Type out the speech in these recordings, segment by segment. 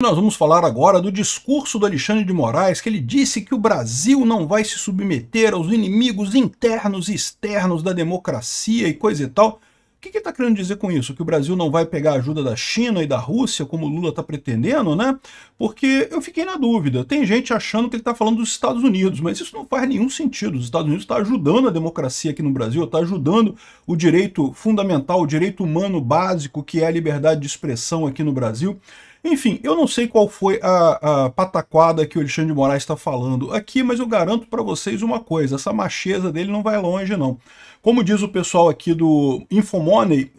Nós vamos falar agora do discurso do Alexandre de Moraes, que ele disse que o Brasil não vai se submeter aos inimigos internos e externos da democracia e coisa e tal. O que ele está querendo dizer com isso? Que o Brasil não vai pegar a ajuda da China e da Rússia, como o Lula está pretendendo, né? Porque eu fiquei na dúvida. Tem gente achando que ele está falando dos Estados Unidos, mas isso não faz nenhum sentido. Os Estados Unidos estão ajudando a democracia aqui no Brasil, está ajudando o direito fundamental, o direito humano básico, que é a liberdade de expressão aqui no Brasil. Enfim, eu não sei qual foi a pataquada que o Alexandre de Moraes está falando aqui, mas eu garanto para vocês uma coisa, essa macheza dele não vai longe não. Como diz o pessoal aqui do Infomoney,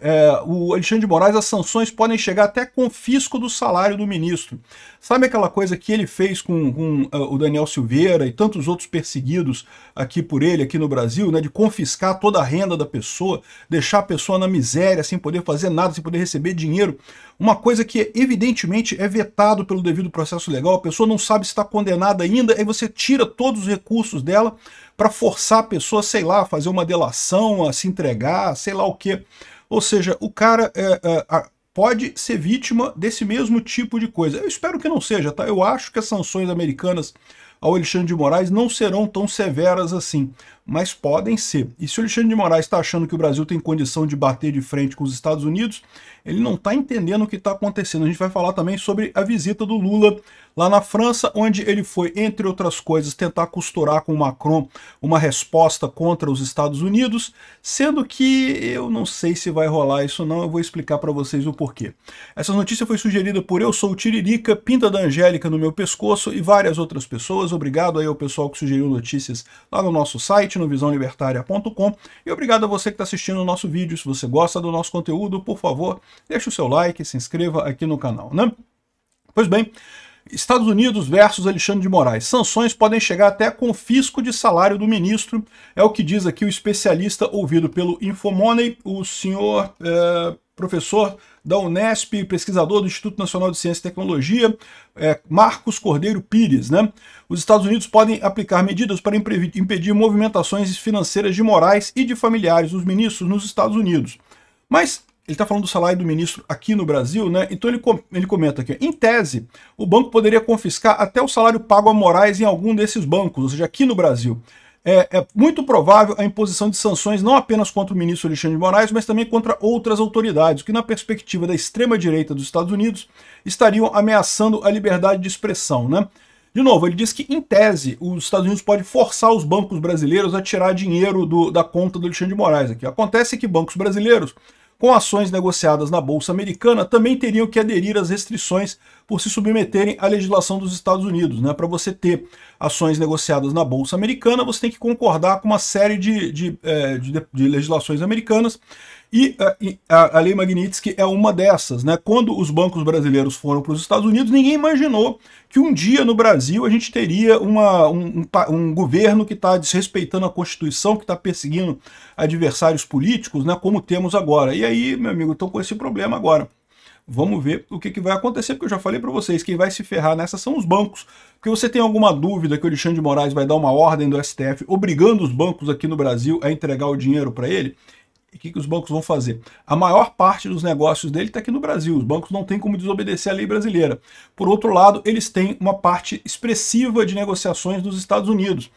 o Alexandre de Moraes, as sanções podem chegar até confisco do salário do ministro. Sabe aquela coisa que ele fez com o Daniel Silveira e tantos outros perseguidos aqui por ele, aqui no Brasil, né, de confiscar toda a renda da pessoa, deixar a pessoa na miséria, sem poder fazer nada, sem poder receber dinheiro? Uma coisa que evidentemente é vetado pelo devido processo legal, a pessoa não sabe se está condenada ainda, aí você tira todos os recursos dela para forçar a pessoa, sei lá, a fazer uma delação, a se entregar, sei lá o quê. Ou seja, o cara pode ser vítima desse mesmo tipo de coisa. Eu espero que não seja, tá? Eu acho que as sanções americanas ao Alexandre de Moraes não serão tão severas assim, mas podem ser. E se o Alexandre de Moraes está achando que o Brasil tem condição de bater de frente com os Estados Unidos, ele não está entendendo o que está acontecendo. A gente vai falar também sobre a visita do Lula lá na França, onde ele foi, entre outras coisas, tentar costurar com o Macron uma resposta contra os Estados Unidos, sendo que eu não sei se vai rolar isso não, eu vou explicar para vocês o porquê. Essa notícia foi sugerida por Eu Sou o Tiririca, Pinta da Angélica no meu pescoço e várias outras pessoas. Obrigado aí ao pessoal que sugeriu notícias lá no nosso site, no visãolibertaria.com, e obrigado a você que está assistindo o nosso vídeo. Se você gosta do nosso conteúdo, por favor, deixe o seu like, se inscreva aqui no canal, né? Pois bem, Estados Unidos versus Alexandre de Moraes. Sanções podem chegar até confisco de salário do ministro, é o que diz aqui o especialista ouvido pelo Infomoney, o senhor professor da Unesp, pesquisador do Instituto Nacional de Ciência e Tecnologia, Marcos Cordeiro Pires, né? Os Estados Unidos podem aplicar medidas para impedir movimentações financeiras de Moraes e de familiares dos ministros nos Estados Unidos. Mas ele está falando do salário do ministro aqui no Brasil, né? Então ele comenta aqui, em tese, o banco poderia confiscar até o salário pago a Moraes em algum desses bancos, ou seja, aqui no Brasil. É muito provável a imposição de sanções não apenas contra o ministro Alexandre de Moraes, mas também contra outras autoridades, que na perspectiva da extrema-direita dos Estados Unidos estariam ameaçando a liberdade de expressão, né? De novo, ele diz que, em tese, os Estados Unidos podem forçar os bancos brasileiros a tirar dinheiro da conta do Alexandre de Moraes aqui. Acontece que bancos brasileiros, com ações negociadas na Bolsa Americana, também teriam que aderir às restrições por se submeterem à legislação dos Estados Unidos, né? Para você ter ações negociadas na Bolsa Americana, você tem que concordar com uma série de legislações americanas, e a Lei Magnitsky é uma dessas, né? Quando os bancos brasileiros foram para os Estados Unidos, ninguém imaginou que um dia no Brasil a gente teria um governo que está desrespeitando a Constituição, que está perseguindo adversários políticos, né? Como temos agora. E aí, meu amigo, estou com esse problema agora. Vamos ver o que vai acontecer, porque eu já falei para vocês, quem vai se ferrar nessa são os bancos. Porque você tem alguma dúvida que o Alexandre de Moraes vai dar uma ordem do STF obrigando os bancos aqui no Brasil a entregar o dinheiro para ele? E o que os bancos vão fazer? A maior parte dos negócios dele está aqui no Brasil. Os bancos não têm como desobedecer a lei brasileira. Por outro lado, eles têm uma parte expressiva de negociações dos Estados Unidos.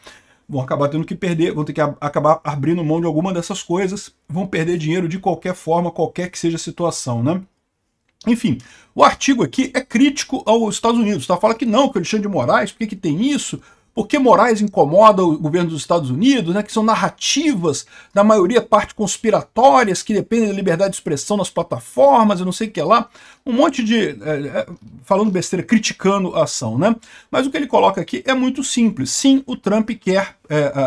Vão acabar tendo que perder, vão ter que acabar abrindo mão de alguma dessas coisas, vão perder dinheiro de qualquer forma, qualquer que seja a situação, né? Enfim, o artigo aqui é crítico aos Estados Unidos, tá? Fala que não, que o Alexandre de Moraes, por que tem isso? Porque Moraes incomoda o governo dos Estados Unidos, né, que são narrativas, da maioria parte conspiratórias, que dependem da liberdade de expressão nas plataformas, eu não sei o que lá, um monte de... falando besteira, criticando a ação, né? Mas o que ele coloca aqui é muito simples. Sim, o Trump quer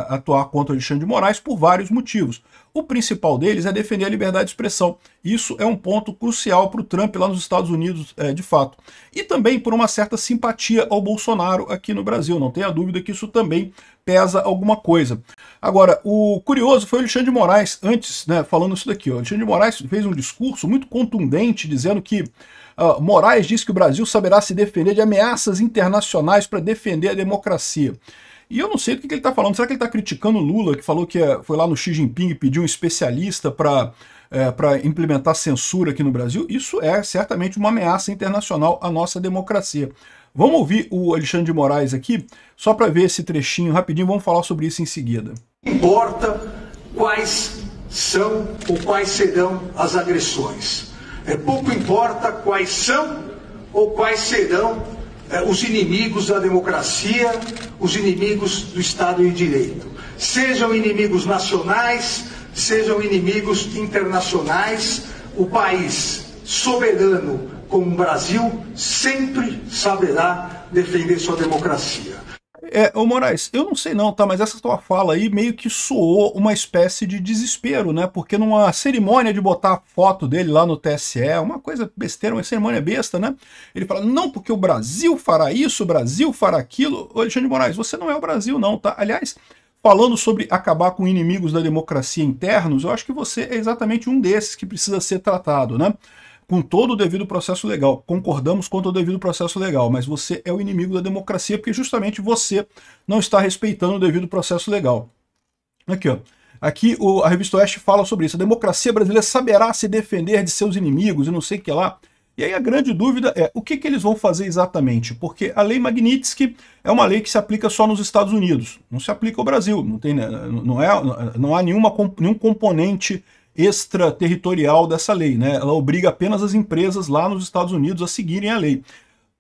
atuar contra o Alexandre de Moraes por vários motivos. O principal deles é defender a liberdade de expressão. Isso é um ponto crucial para o Trump lá nos Estados Unidos, de fato. E também por uma certa simpatia ao Bolsonaro aqui no Brasil. Não tenha dúvida que isso também pesa alguma coisa. Agora, o curioso foi o Alexandre de Moraes, antes, né, falando isso daqui. O Alexandre de Moraes fez um discurso muito contundente, dizendo que Moraes disse que o Brasil saberá se defender de ameaças internacionais para defender a democracia. E eu não sei do que ele está falando. Será que ele está criticando o Lula, que falou que foi lá no Xi Jinping e pediu um especialista para para implementar censura aqui no Brasil, isso é certamente uma ameaça internacional à nossa democracia. Vamos ouvir o Alexandre de Moraes aqui, só para ver esse trechinho rapidinho, vamos falar sobre isso em seguida. Não importa quais são ou quais serão as agressões. Pouco importa quais são ou quais serão os inimigos da democracia, os inimigos do Estado de Direito. Sejam inimigos nacionais, sejam inimigos internacionais, o país soberano como o Brasil sempre saberá defender sua democracia. Ô Moraes, eu não sei não, tá? Mas essa tua fala aí meio que soou uma espécie de desespero, né? Porque numa cerimônia de botar a foto dele lá no TSE, uma coisa besteira, uma cerimônia besta, né? Ele fala, não, porque o Brasil fará isso, o Brasil fará aquilo. Ô Alexandre de Moraes, você não é o Brasil não, tá? Aliás, falando sobre acabar com inimigos da democracia internos, eu acho que você é exatamente um desses que precisa ser tratado, né? Com todo o devido processo legal. Concordamos com todo o devido processo legal, mas você é o inimigo da democracia porque justamente você não está respeitando o devido processo legal. Aqui, ó. Aqui a Revista Oeste fala sobre isso. A democracia brasileira saberá se defender de seus inimigos e não sei o que lá. E aí a grande dúvida é o que eles vão fazer exatamente? Porque a lei Magnitsky é uma lei que se aplica só nos Estados Unidos. Não se aplica ao Brasil. Não há nenhum componente extraterritorial dessa lei, né? Ela obriga apenas as empresas lá nos Estados Unidos a seguirem a lei.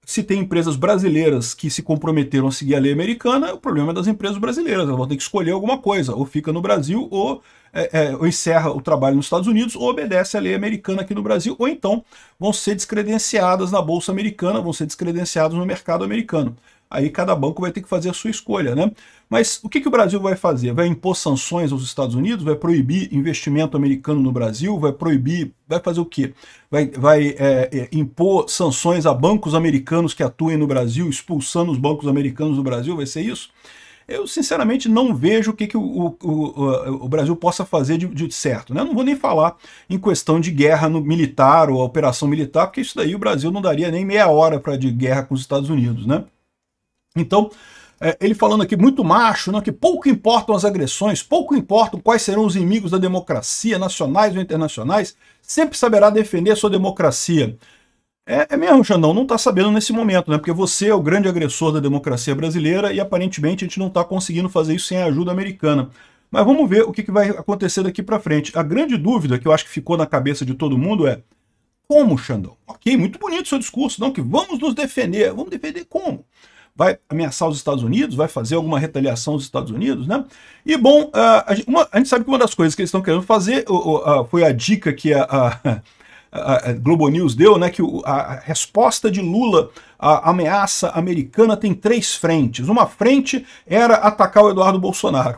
Se tem empresas brasileiras que se comprometeram a seguir a lei americana, o problema é das empresas brasileiras, elas vão ter que escolher alguma coisa, ou fica no Brasil, ou encerra o trabalho nos Estados Unidos, ou obedece a lei americana aqui no Brasil, ou então vão ser descredenciadas na Bolsa Americana, vão ser descredenciadas no mercado americano. Aí cada banco vai ter que fazer a sua escolha, né? Mas o que o Brasil vai fazer? Vai impor sanções aos Estados Unidos? Vai proibir investimento americano no Brasil? Vai proibir... Vai fazer o quê? Vai impor sanções a bancos americanos que atuem no Brasil, expulsando os bancos americanos do Brasil? Vai ser isso? Eu, sinceramente, não vejo o que o Brasil possa fazer de certo, né? Eu não vou nem falar em questão de guerra militar ou operação militar, porque isso daí o Brasil não daria nem meia hora de guerra com os Estados Unidos, né? Então, ele falando aqui muito macho, né, que pouco importam as agressões, pouco importam quais serão os inimigos da democracia, nacionais ou internacionais, sempre saberá defender a sua democracia. É mesmo, Xandão, não está sabendo nesse momento, né? Porque você é o grande agressor da democracia brasileira e aparentemente a gente não está conseguindo fazer isso sem a ajuda americana. Mas vamos ver o que vai acontecer daqui para frente. A grande dúvida que eu acho que ficou na cabeça de todo mundo é: como, Xandão? Ok, muito bonito o seu discurso, não, que vamos nos defender. Vamos defender como? Vai ameaçar os Estados Unidos? Vai fazer alguma retaliação aos Estados Unidos, né? E, bom, a gente sabe que uma das coisas que eles estão querendo fazer foi a dica que a Globo News deu, né, que a resposta de Lula à ameaça americana tem 3 frentes. Uma frente era atacar o Eduardo Bolsonaro.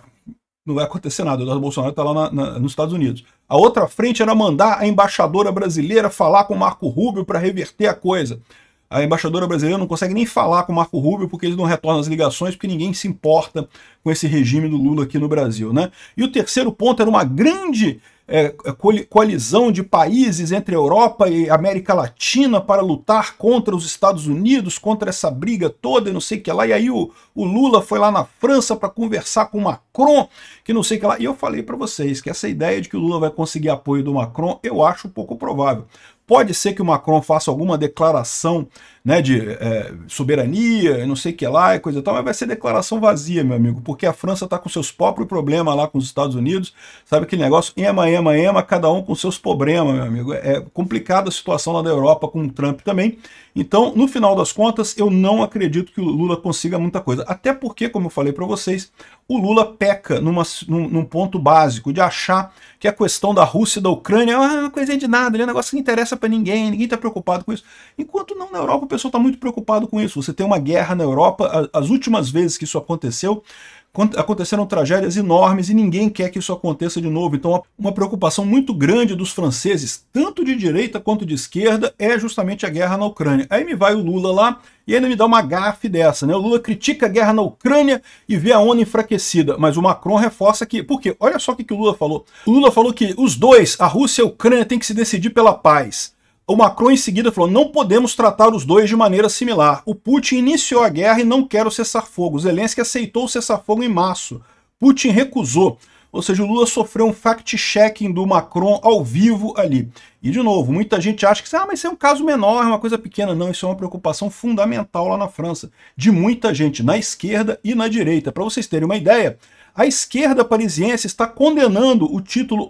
Não vai acontecer nada, o Eduardo Bolsonaro está lá nos Estados Unidos. A outra frente era mandar a embaixadora brasileira falar com o Marco Rubio para reverter a coisa. A embaixadora brasileira não consegue nem falar com o Marco Rubio porque eles não retornam as ligações, porque ninguém se importa com esse regime do Lula aqui no Brasil, né? E o terceiro ponto era uma grande coalizão de países entre a Europa e a América Latina para lutar contra os Estados Unidos, contra essa briga toda e não sei o que lá. E aí o Lula foi lá na França para conversar com o Macron, que não sei o que lá. E eu falei para vocês que essa ideia de que o Lula vai conseguir apoio do Macron, eu acho pouco provável. Pode ser que o Macron faça alguma declaração, né, de soberania, não sei o que lá, e coisa e tal, mas vai ser declaração vazia, meu amigo, porque a França está com seus próprios problemas lá com os Estados Unidos, sabe aquele negócio, ema, cada um com seus problemas, meu amigo. É complicada a situação lá da Europa com o Trump também. Então, no final das contas, eu não acredito que o Lula consiga muita coisa. Até porque, como eu falei para vocês, o Lula peca num ponto básico de achar que a questão da Rússia e da Ucrânia é uma coisa de nada, é um negócio que não interessa para ninguém está preocupado com isso. Enquanto não, na Europa o pessoal está muito preocupado com isso. Você tem uma guerra na Europa, as últimas vezes que isso aconteceu, aconteceram tragédias enormes e ninguém quer que isso aconteça de novo. Então, uma preocupação muito grande dos franceses, tanto de direita quanto de esquerda, é justamente a guerra na Ucrânia. Aí me vai o Lula lá e ainda me dá uma gafe dessa, né? O Lula critica a guerra na Ucrânia e vê a ONU enfraquecida, mas o Macron reforça que... Por quê? Olha só o que o Lula falou. O Lula falou que os dois, a Rússia e a Ucrânia, têm que se decidir pela paz. O Macron em seguida falou: não podemos tratar os dois de maneira similar. O Putin iniciou a guerra e não quer o cessar-fogo. Zelensky aceitou o cessar-fogo em março. Putin recusou. Ou seja, o Lula sofreu um fact-checking do Macron ao vivo ali. E, de novo, muita gente acha que mas isso é um caso menor, é uma coisa pequena. Não, isso é uma preocupação fundamental lá na França, de muita gente, na esquerda e na direita. Para vocês terem uma ideia, a esquerda parisiense está condenando o título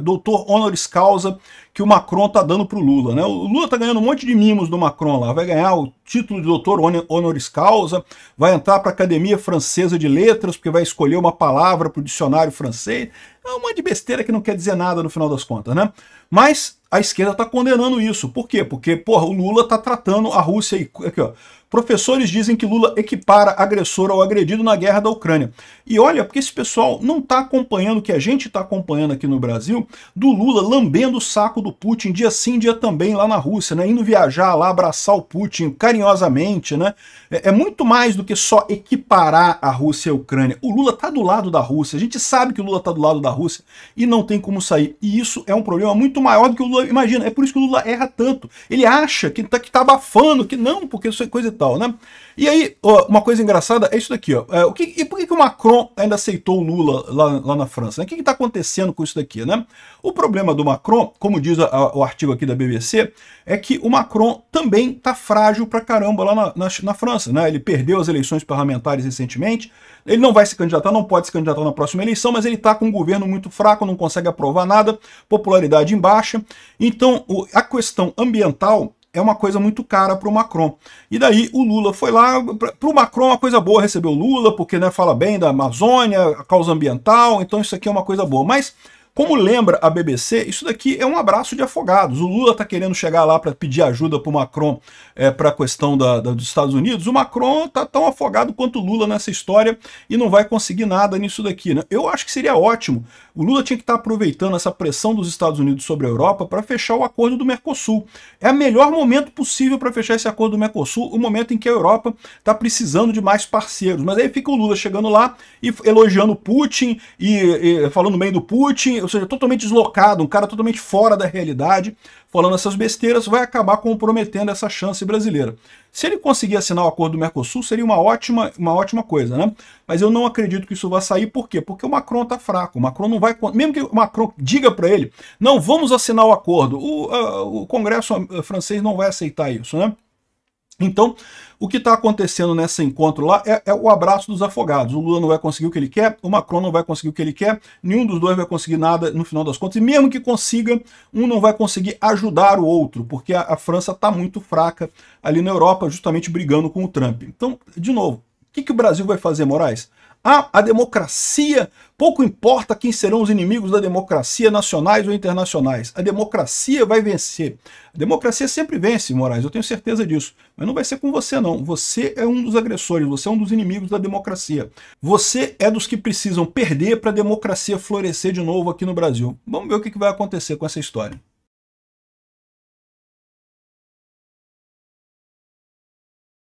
doutor honoris causa que o Macron está dando para o Lula, né? O Lula está ganhando um monte de mimos do Macron lá, vai ganhar o título de doutor honoris causa, vai entrar para a Academia Francesa de Letras, porque vai escolher uma palavra para o dicionário francês. É uma monte de besteira que não quer dizer nada no final das contas, né? Mas a esquerda está condenando isso. Por quê? Porque, porra, o Lula está tratando a Rússia... Aqui, ó. Professores dizem que Lula equipara agressor ao agredido na guerra da Ucrânia. E olha, porque esse pessoal não está acompanhando o que a gente está acompanhando aqui no Brasil, do Lula lambendo o saco do Putin dia sim, dia também lá na Rússia, né? Indo viajar lá, abraçar o Putin carinhosamente, né? É muito mais do que só equiparar a Rússia e a Ucrânia. O Lula está do lado da Rússia, a gente sabe que o Lula está do lado da Rússia e não tem como sair. E isso é um problema muito maior do que o Lula imagina. É por isso que o Lula erra tanto. Ele acha que tá abafando, que não, porque isso é coisa e tal, né? E aí, ó, uma coisa engraçada é isso daqui, ó. E por que o Macron ainda aceitou o Lula lá na França? Né? O que está acontecendo com isso daqui, né? O problema do Macron, como diz o artigo aqui da BBC, é que o Macron também tá frágil pra caramba lá na França, né? Ele perdeu as eleições parlamentares recentemente, ele não vai se candidatar, não pode se candidatar na próxima eleição, mas ele tá com um governo muito fraco, não consegue aprovar nada, popularidade em baixa. Então, a questão ambiental é uma coisa muito cara para o Macron. E daí o Lula foi lá, para o Macron é uma coisa boa receber o Lula, porque, né, fala bem da Amazônia, a causa ambiental, então isso aqui é uma coisa boa. Mas, como lembra a BBC, isso daqui é um abraço de afogados. O Lula está querendo chegar lá para pedir ajuda para o Macron para a questão dos Estados Unidos. O Macron está tão afogado quanto o Lula nessa história e não vai conseguir nada nisso daqui, né? Eu acho que seria ótimo. O Lula tinha que estar aproveitando essa pressão dos Estados Unidos sobre a Europa para fechar o acordo do Mercosul. É o melhor momento possível para fechar esse acordo do Mercosul, o momento em que a Europa está precisando de mais parceiros. Mas aí fica o Lula chegando lá e elogiando Putin e falando bem do Putin, ou seja, totalmente deslocado, um cara totalmente fora da realidade, falando essas besteiras, vai acabar comprometendo essa chance brasileira. Se ele conseguir assinar o acordo do Mercosul, seria uma ótima coisa, né? Mas eu não acredito que isso vá sair, por quê? Porque o Macron tá fraco, o Macron não vai... Mesmo que o Macron diga para ele, não, vamos assinar o acordo, o Congresso francês não vai aceitar isso, né? Então, o que está acontecendo nesse encontro lá é o abraço dos afogados. O Lula não vai conseguir o que ele quer, o Macron não vai conseguir o que ele quer, nenhum dos dois vai conseguir nada no final das contas. E mesmo que consiga, um não vai conseguir ajudar o outro, porque a França está muito fraca ali na Europa, justamente brigando com o Trump. Então, de novo, o que o Brasil vai fazer, Moraes? A democracia, pouco importa quem serão os inimigos da democracia, nacionais ou internacionais. A democracia vai vencer. A democracia sempre vence, Moraes, eu tenho certeza disso. Mas não vai ser com você, não. Você é um dos agressores, você é um dos inimigos da democracia. Você é dos que precisam perder para a democracia florescer de novo aqui no Brasil. Vamos ver o que vai acontecer com essa história.